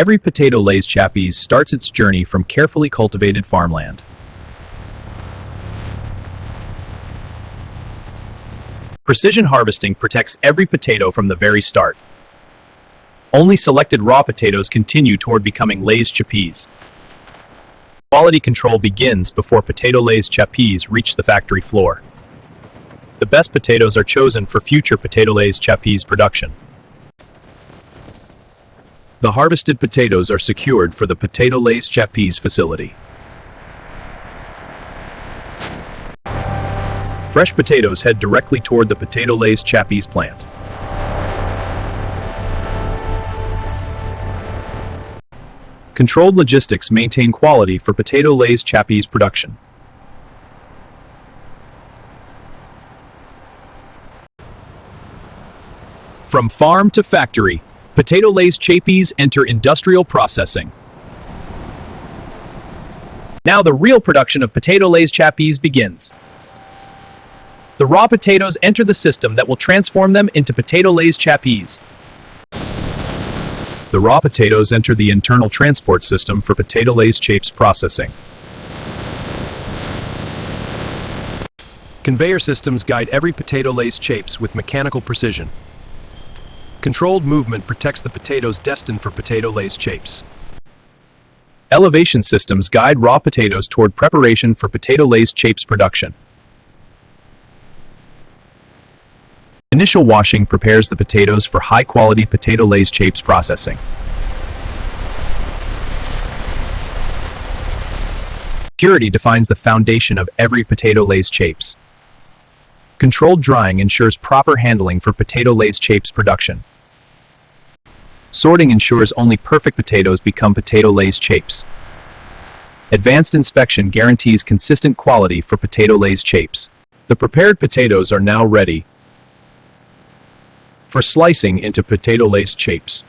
Every Potato Lay's Chappies starts its journey from carefully cultivated farmland. Precision harvesting protects every potato from the very start. Only selected raw potatoes continue toward becoming Lay's Chappies. Quality control begins before Potato Lay's Chappies reach the factory floor. The best potatoes are chosen for future Potato Lay's Chappies production. The harvested potatoes are secured for the Potato Lay's Chappies facility. Fresh potatoes head directly toward the Potato Lay's Chappies plant. Controlled logistics maintain quality for Potato Lay's Chappies production. From farm to factory, Potato Lay's Chappies enter industrial processing. Now the real production of Potato Lay's Chappies begins. The raw potatoes enter the system that will transform them into Potato Lay's Chappies. The raw potatoes enter the internal transport system for Potato Lay's Chappies processing. Conveyor systems guide every Potato Lay's Chappies with mechanical precision. Controlled movement protects the potatoes destined for Potato Lay's Chappies. Elevation systems guide raw potatoes toward preparation for Potato Lay's Chappies production. Initial washing prepares the potatoes for high-quality Potato Lay's Chappies processing. Purity defines the foundation of every Potato Lay's Chappies. Controlled drying ensures proper handling for Potato Lay's Chappies production. Sorting ensures only perfect potatoes become Potato Lay's Chappies. Advanced inspection guarantees consistent quality for Potato Lay's Chappies. The prepared potatoes are now ready for slicing into Potato Lay's Chappies.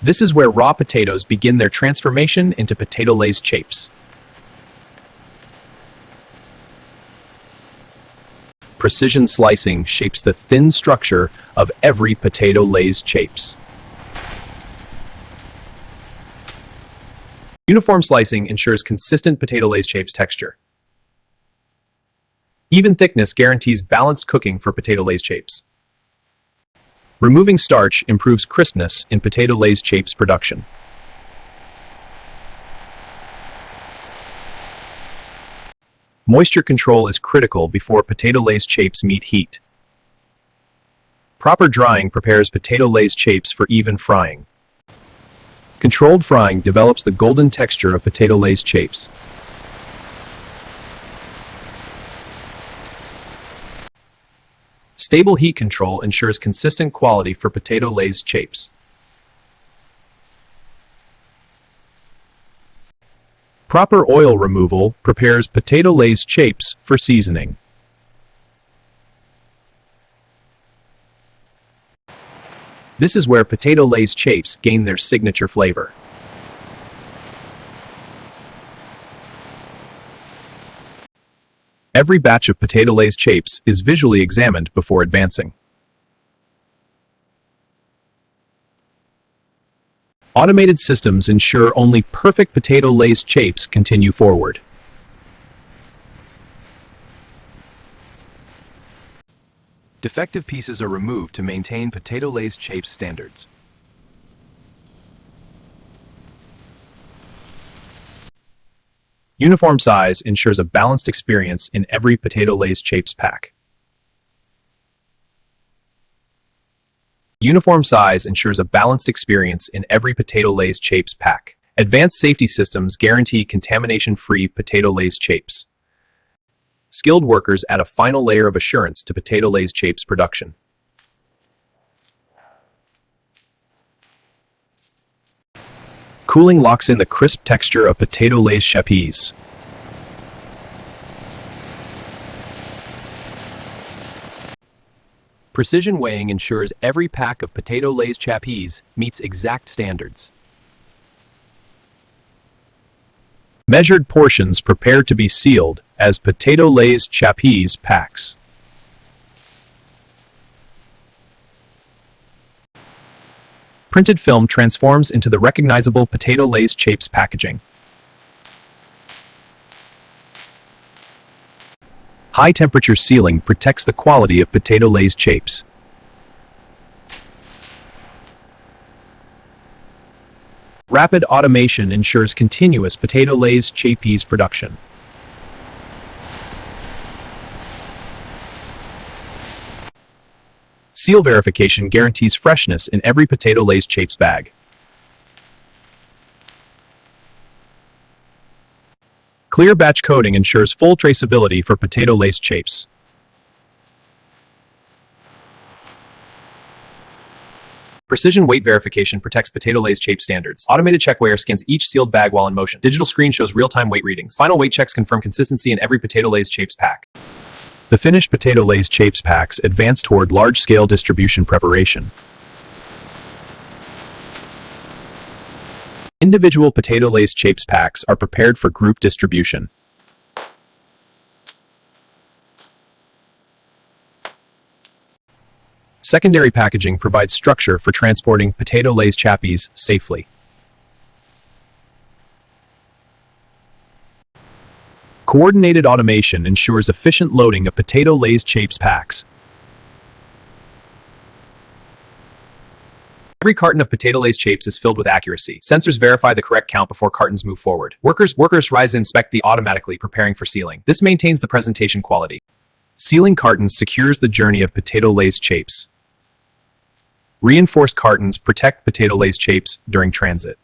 This is where raw potatoes begin their transformation into Potato Lay's Chappies. Precision slicing shapes the thin structure of every Potato Lay's Chappies. Uniform slicing ensures consistent Potato Lay's Chappies texture. Even thickness guarantees balanced cooking for Potato Lay's Chappies. Removing starch improves crispness in Potato Lay's Chappies production. Moisture control is critical before Potato Lay's Chappies meet heat. Proper drying prepares Potato Lay's Chappies for even frying. Controlled frying develops the golden texture of Potato Lay's Chappies. Stable heat control ensures consistent quality for Potato Lay's Chappies. Proper oil removal prepares Potato Lay's Chappies for seasoning. This is where Potato Lay's Chappies gain their signature flavor. Every batch of Potato Lay's Chappies is visually examined before advancing. Automated systems ensure only perfect Potato Lay's Chappies continue forward. Defective pieces are removed to maintain Potato Lay's Chappies standards. Uniform size ensures a balanced experience in every Potato Lay's Chappies pack. Uniform size ensures a balanced experience in every Potato Lay's Chappies pack. Advanced safety systems guarantee contamination-free Potato Lay's Chappies. Skilled workers add a final layer of assurance to Potato Lay's Chappies production. Cooling locks in the crisp texture of Potato Lay's Chappies. Precision weighing ensures every pack of Potato Lay's Chappies meets exact standards. Measured portions prepare to be sealed as Potato Lay's Chappies packs. Printed film transforms into the recognizable Potato Lay's Chapes packaging. High-temperature sealing protects the quality of Potato Lay's Chapes. Rapid automation ensures continuous Potato Lay's Chapes production. Seal verification guarantees freshness in every Potato Lay's Chapes bag. Clear batch coding ensures full traceability for Potato Lay's Chapes. Precision weight verification protects Potato Lay's Chapes standards. Automated check weigher scans each sealed bag while in motion. Digital screen shows real-time weight readings. Final weight checks confirm consistency in every Potato Lay's Chapes pack. The finished Potato Lay's Chapes packs advance toward large-scale distribution preparation. Individual Potato Lay's Chapes packs are prepared for group distribution. Secondary packaging provides structure for transporting Potato Lay's Chappies safely. Coordinated automation ensures efficient loading of Potato Lay's Chapes packs. Every carton of Potato Lay's Chapes is filled with accuracy. Sensors verify the correct count before cartons move forward. Workers rise and inspect the automatically, preparing for sealing. This maintains the presentation quality. Sealing cartons secures the journey of Potato Lay's Chapes. Reinforced cartons protect Potato Lay's Chapes during transit.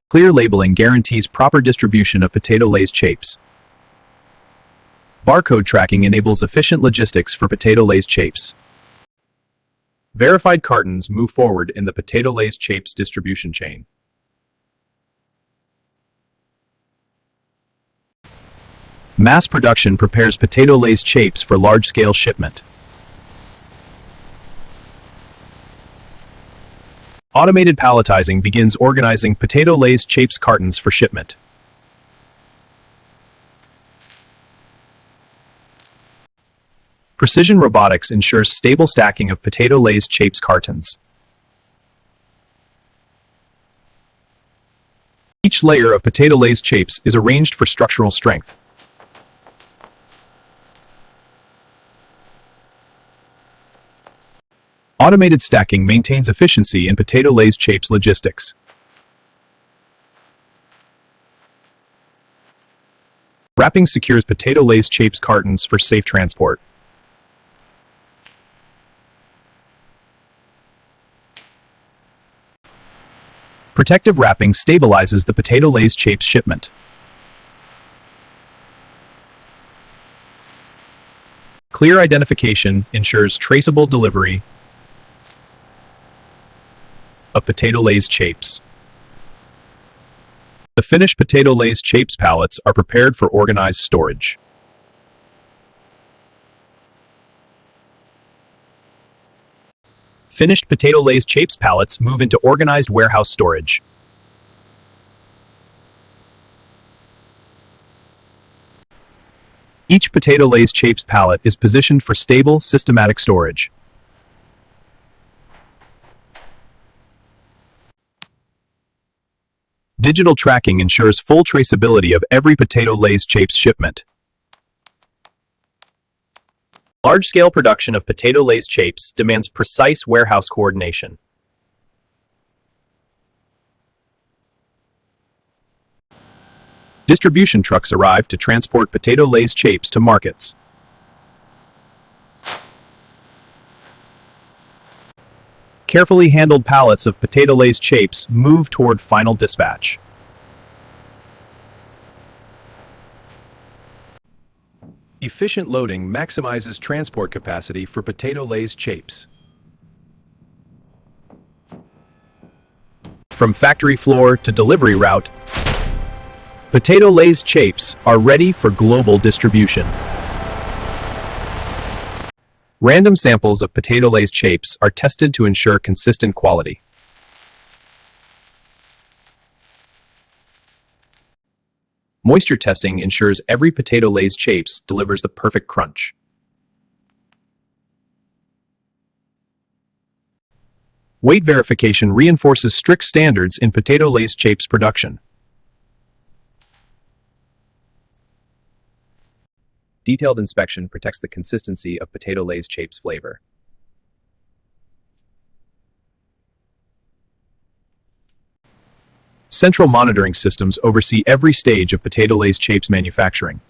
Clear labeling guarantees proper distribution of Potato Lay's Chapes. Barcode tracking enables efficient logistics for Potato Lay's Chapes. Verified cartons move forward in the Potato Lay's Chapes distribution chain. Mass production prepares Potato Lay's Chapes for large-scale shipment. Automated palletizing begins organizing Potato Lay's Chapes cartons for shipment. Precision robotics ensures stable stacking of Potato Lay's Chapes cartons. Each layer of Potato Lay's Chapes is arranged for structural strength. Automated stacking maintains efficiency in Potato Lay's Chapes logistics. Wrapping secures Potato Lay's Chapes cartons for safe transport. Protective wrapping stabilizes the Potato Lay's Chapes shipment. Clear identification ensures traceable delivery of Potato Lay's Chapes. The finished Potato Lay's Chapes pallets are prepared for organized storage. Finished Potato Lay's Chapes pallets move into organized warehouse storage. Each Potato Lay's Chapes pallet is positioned for stable, systematic storage. Digital tracking ensures full traceability of every Potato Lay's Chapes shipment. Large-scale production of Potato Lay's Chapes demands precise warehouse coordination. Distribution trucks arrive to transport Potato Lay's Chapes to markets. Carefully handled pallets of Potato Lay's Chapes move toward final dispatch. Efficient loading maximizes transport capacity for Potato Lay's Chapes. From factory floor to delivery route, Potato Lay's Chapes are ready for global distribution. Random samples of Potato Lay's Chapes are tested to ensure consistent quality. Moisture testing ensures every Potato Lay's Chapes delivers the perfect crunch. Weight verification reinforces strict standards in potato Lay's chips production. Detailed inspection protects the consistency of potato Lay's chips flavor. Central monitoring systems oversee every stage of potato Lay's chips manufacturing.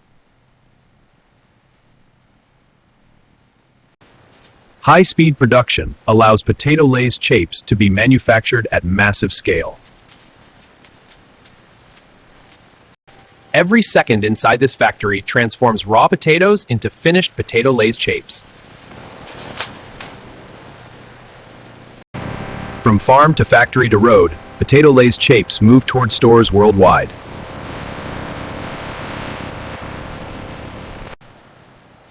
High-speed production allows potato Lay's chips to be manufactured at massive scale. Every second inside this factory transforms raw potatoes into finished potato Lay's chips. From farm to factory to road, potato Lay's chips move toward stores worldwide.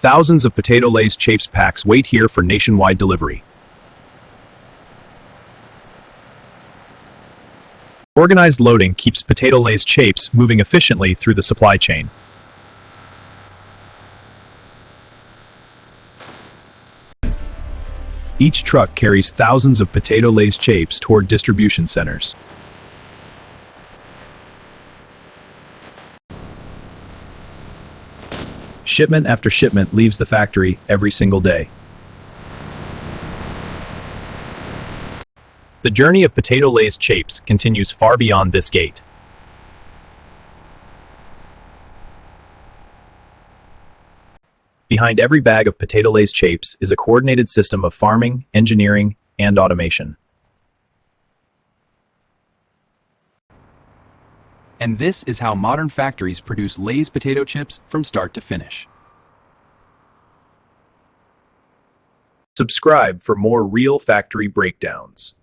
Thousands of potato Lay's chips packs wait here for nationwide delivery. Organized loading keeps potato Lay's chips moving efficiently through the supply chain. Each truck carries thousands of potato Lay's chips toward distribution centers. Shipment after shipment leaves the factory every single day. The journey of potato Lay's chips continues far beyond this gate. Behind every bag of potato Lay's chips is a coordinated system of farming, engineering, and automation. And this is how modern factories produce Lay's potato chips from start to finish. Subscribe for more real factory breakdowns.